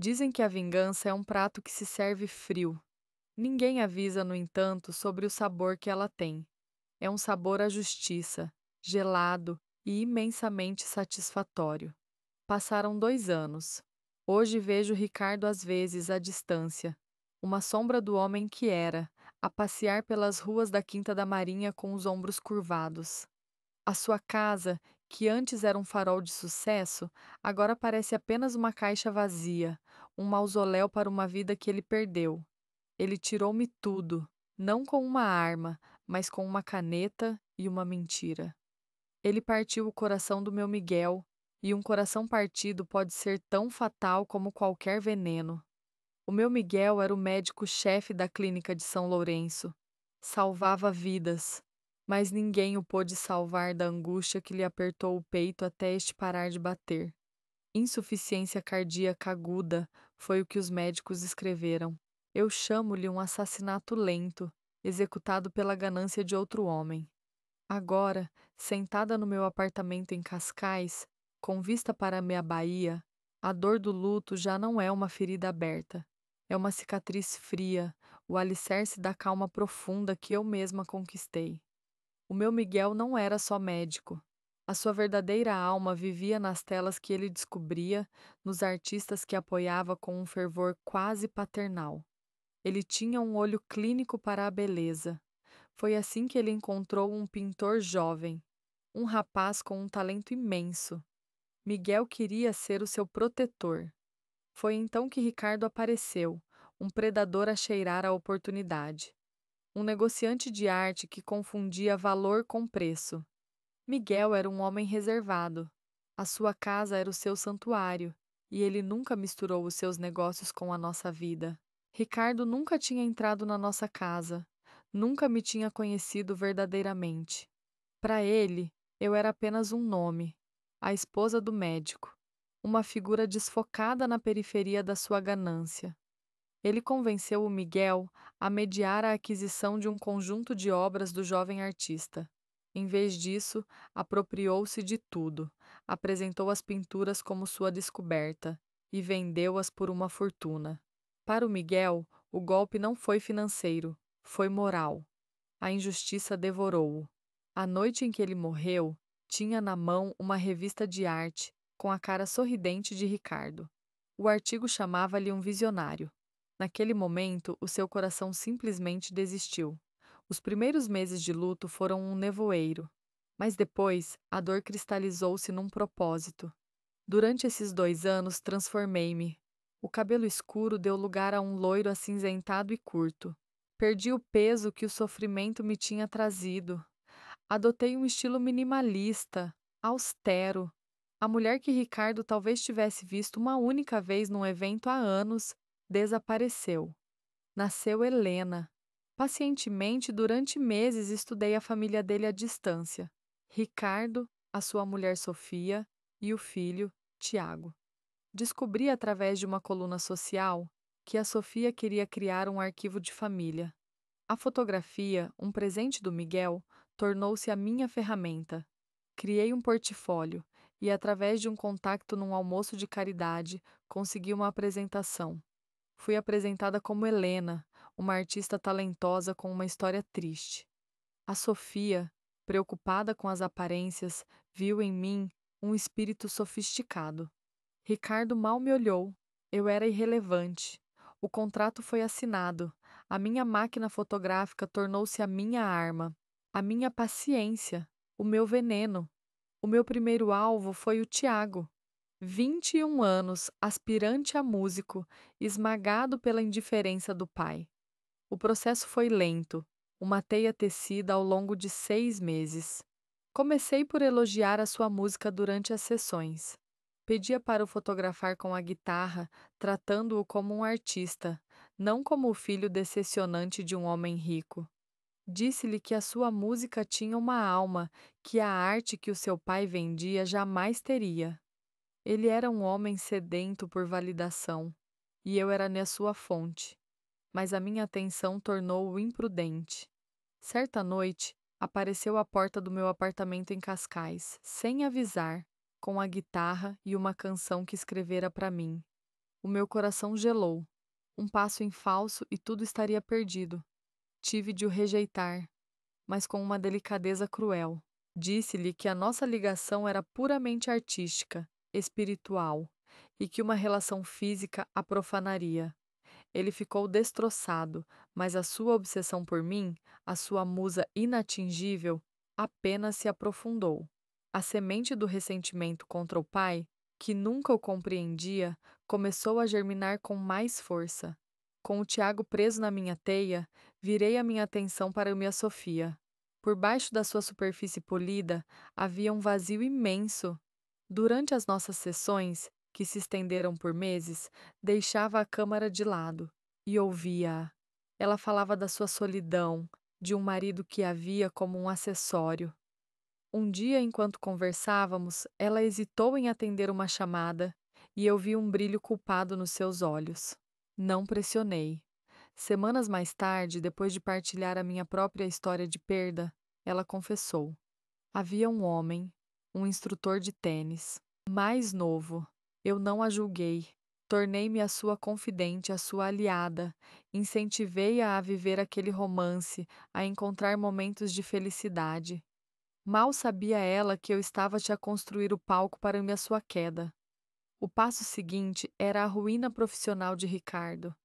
Dizem que a vingança é um prato que se serve frio. Ninguém avisa, no entanto, sobre o sabor que ela tem. É um sabor à justiça, gelado e imensamente satisfatório. Passaram 2 anos. Hoje vejo Ricardo às vezes à distância, uma sombra do homem que era, a passear pelas ruas da Quinta da Marinha com os ombros curvados. A sua casa, que antes era um farol de sucesso, agora parece apenas uma caixa vazia, um mausoléu para uma vida que ele perdeu. Ele tirou-me tudo, não com uma arma, mas com uma caneta e uma mentira. Ele partiu o coração do meu Miguel, e um coração partido pode ser tão fatal como qualquer veneno. O meu Miguel era o médico-chefe da clínica de São Lourenço. Salvava vidas, mas ninguém o pôde salvar da angústia que lhe apertou o peito até este parar de bater. Insuficiência cardíaca aguda foi o que os médicos escreveram. Eu chamo-lhe um assassinato lento, executado pela ganância de outro homem. Agora, sentada no meu apartamento em Cascais, com vista para a minha Bahia, a dor do luto já não é uma ferida aberta. É uma cicatriz fria, o alicerce da calma profunda que eu mesma conquistei. O meu Miguel não era só médico. A sua verdadeira alma vivia nas telas que ele descobria, nos artistas que apoiava com um fervor quase paternal. Ele tinha um olho clínico para a beleza. Foi assim que ele encontrou um pintor jovem, um rapaz com um talento imenso. Miguel queria ser o seu protetor. Foi então que Ricardo apareceu, um predador a cheirar a oportunidade. Um negociante de arte que confundia valor com preço. Miguel era um homem reservado. A sua casa era o seu santuário, e ele nunca misturou os seus negócios com a nossa vida. Ricardo nunca tinha entrado na nossa casa, nunca me tinha conhecido verdadeiramente. Para ele, eu era apenas um nome, a esposa do médico, uma figura desfocada na periferia da sua ganância. Ele convenceu o Miguel a mediar a aquisição de um conjunto de obras do jovem artista. Em vez disso, apropriou-se de tudo, apresentou as pinturas como sua descoberta e vendeu-as por uma fortuna. Para o Miguel, o golpe não foi financeiro, foi moral. A injustiça devorou-o. A noite em que ele morreu, tinha na mão uma revista de arte, com a cara sorridente de Ricardo. O artigo chamava-lhe um visionário. Naquele momento, o seu coração simplesmente desistiu. Os primeiros meses de luto foram um nevoeiro, mas depois a dor cristalizou-se num propósito. Durante esses 2 anos, transformei-me. O cabelo escuro deu lugar a um loiro acinzentado e curto. Perdi o peso que o sofrimento me tinha trazido. Adotei um estilo minimalista, austero. A mulher que Ricardo talvez tivesse visto uma única vez num evento há anos desapareceu. Nasceu Helena. Pacientemente, durante meses, estudei a família dele à distância. Ricardo, a sua mulher Sofia e o filho, Tiago. Descobri através de uma coluna social que a Sofia queria criar um arquivo de família. A fotografia, um presente do Miguel, tornou-se a minha ferramenta. Criei um portfólio e, através de um contato num almoço de caridade, consegui uma apresentação. Fui apresentada como Helena, uma artista talentosa com uma história triste. A Sofia, preocupada com as aparências, viu em mim um espírito sofisticado. Ricardo mal me olhou. Eu era irrelevante. O contrato foi assinado. A minha máquina fotográfica tornou-se a minha arma. A minha paciência. O meu veneno. O meu primeiro alvo foi o Tiago. 21 anos, aspirante a músico, esmagado pela indiferença do pai. O processo foi lento, uma teia tecida ao longo de 6 meses. Comecei por elogiar a sua música durante as sessões. Pedia para o fotografar com a guitarra, tratando-o como um artista, não como o filho decepcionante de um homem rico. Disse-lhe que a sua música tinha uma alma que a arte que o seu pai vendia jamais teria. Ele era um homem sedento por validação, e eu era a sua fonte, mas a minha atenção tornou-o imprudente. Certa noite, apareceu à porta do meu apartamento em Cascais, sem avisar, com a guitarra e uma canção que escrevera para mim. O meu coração gelou. Um passo em falso e tudo estaria perdido. Tive de o rejeitar, mas com uma delicadeza cruel. Disse-lhe que a nossa ligação era puramente artística, espiritual, e que uma relação física a profanaria. Ele ficou destroçado, mas a sua obsessão por mim, a sua musa inatingível, apenas se aprofundou. A semente do ressentimento contra o pai, que nunca o compreendia, começou a germinar com mais força. Com o Tiago preso na minha teia, virei a minha atenção para minha Sofia. Por baixo da sua superfície polida havia um vazio imenso. Durante as nossas sessões, que se estenderam por meses, deixava a câmara de lado e ouvia-a. Ela falava da sua solidão, de um marido que a via como um acessório. Um dia, enquanto conversávamos, ela hesitou em atender uma chamada e eu vi um brilho culpado nos seus olhos. Não pressionei. Semanas mais tarde, depois de partilhar a minha própria história de perda, ela confessou. Havia um homem, um instrutor de tênis, mais novo. Eu não a julguei. Tornei-me a sua confidente, a sua aliada. Incentivei-a a viver aquele romance, a encontrar momentos de felicidade. Mal sabia ela que eu estava a construir o palco para a sua queda. O passo seguinte era a ruína profissional de Ricardo.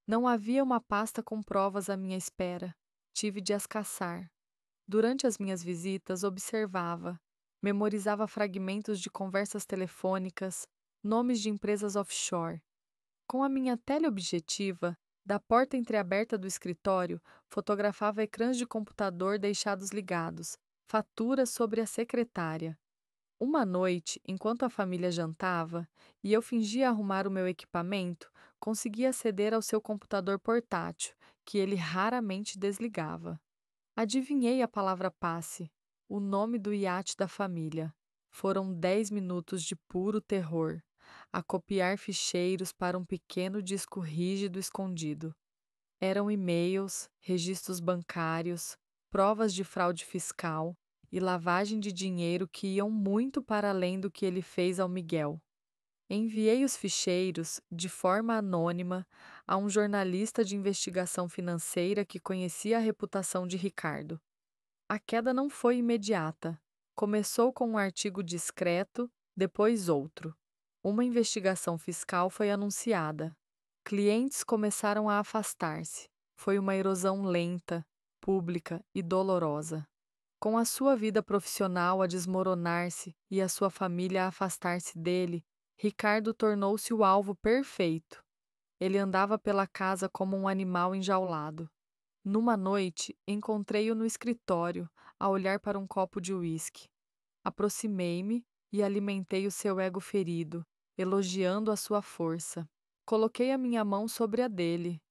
Não havia uma pasta com provas à minha espera. Tive de as caçar. Durante as minhas visitas, observava, memorizava fragmentos de conversas telefônicas, nomes de empresas offshore. Com a minha teleobjetiva, da porta entreaberta do escritório, fotografava ecrãs de computador deixados ligados, faturas sobre a secretária. Uma noite, enquanto a família jantava e eu fingia arrumar o meu equipamento, consegui aceder ao seu computador portátil, que ele raramente desligava. Adivinhei a palavra passe, o nome do iate da família. Foram 10 minutos de puro terror, a copiar ficheiros para um pequeno disco rígido escondido. Eram e-mails, registros bancários, provas de fraude fiscal e lavagem de dinheiro que iam muito para além do que ele fez ao Miguel. Enviei os ficheiros, de forma anônima, a um jornalista de investigação financeira que conhecia a reputação de Ricardo. A queda não foi imediata. Começou com um artigo discreto, depois outro. Uma investigação fiscal foi anunciada. Clientes começaram a afastar-se. Foi uma erosão lenta, pública e dolorosa. Com a sua vida profissional a desmoronar-se e a sua família a afastar-se dele, Ricardo tornou-se o alvo perfeito. Ele andava pela casa como um animal enjaulado. Numa noite, encontrei-o no escritório, a olhar para um copo de uísque. Aproximei-me e alimentei o seu ego ferido, elogiando a sua força. Coloquei a minha mão sobre a dele.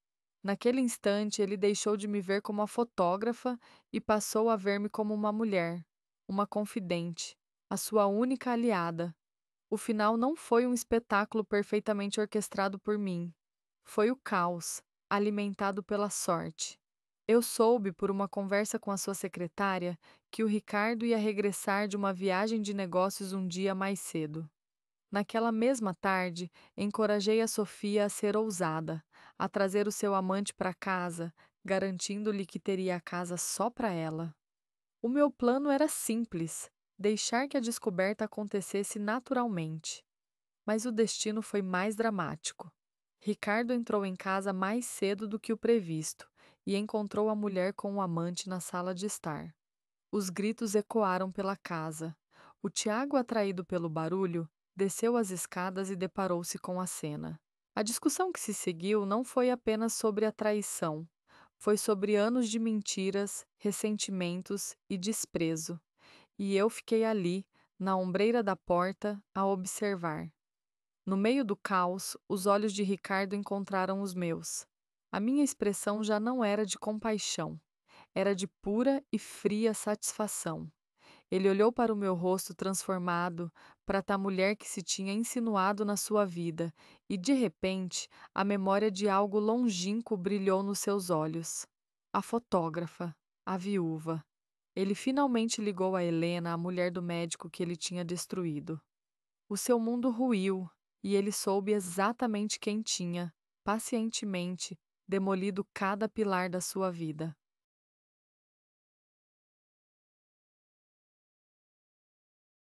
Naquele instante, ele deixou de me ver como a fotógrafa e passou a ver-me como uma mulher, uma confidente, a sua única aliada. O final não foi um espetáculo perfeitamente orquestrado por mim. Foi o caos, alimentado pela sorte. Eu soube, por uma conversa com a sua secretária, que o Ricardo ia regressar de uma viagem de negócios um dia mais cedo. Naquela mesma tarde, encorajei a Sofia a ser ousada, a trazer o seu amante para casa, garantindo-lhe que teria a casa só para ela. O meu plano era simples: deixar que a descoberta acontecesse naturalmente. Mas o destino foi mais dramático. Ricardo entrou em casa mais cedo do que o previsto e encontrou a mulher com o amante na sala de estar. Os gritos ecoaram pela casa. O Tiago, atraído pelo barulho, desceu as escadas e deparou-se com a cena. A discussão que se seguiu não foi apenas sobre a traição, foi sobre anos de mentiras, ressentimentos e desprezo. E eu fiquei ali, na ombreira da porta, a observar. No meio do caos, os olhos de Ricardo encontraram os meus. A minha expressão já não era de compaixão, era de pura e fria satisfação. Ele olhou para o meu rosto transformado, para a mulher que se tinha insinuado na sua vida, e de repente a memória de algo longínquo brilhou nos seus olhos. A fotógrafa, a viúva. Ele finalmente ligou a Helena, a mulher do médico que ele tinha destruído. O seu mundo ruiu, e ele soube exatamente quem tinha, pacientemente, demolido cada pilar da sua vida.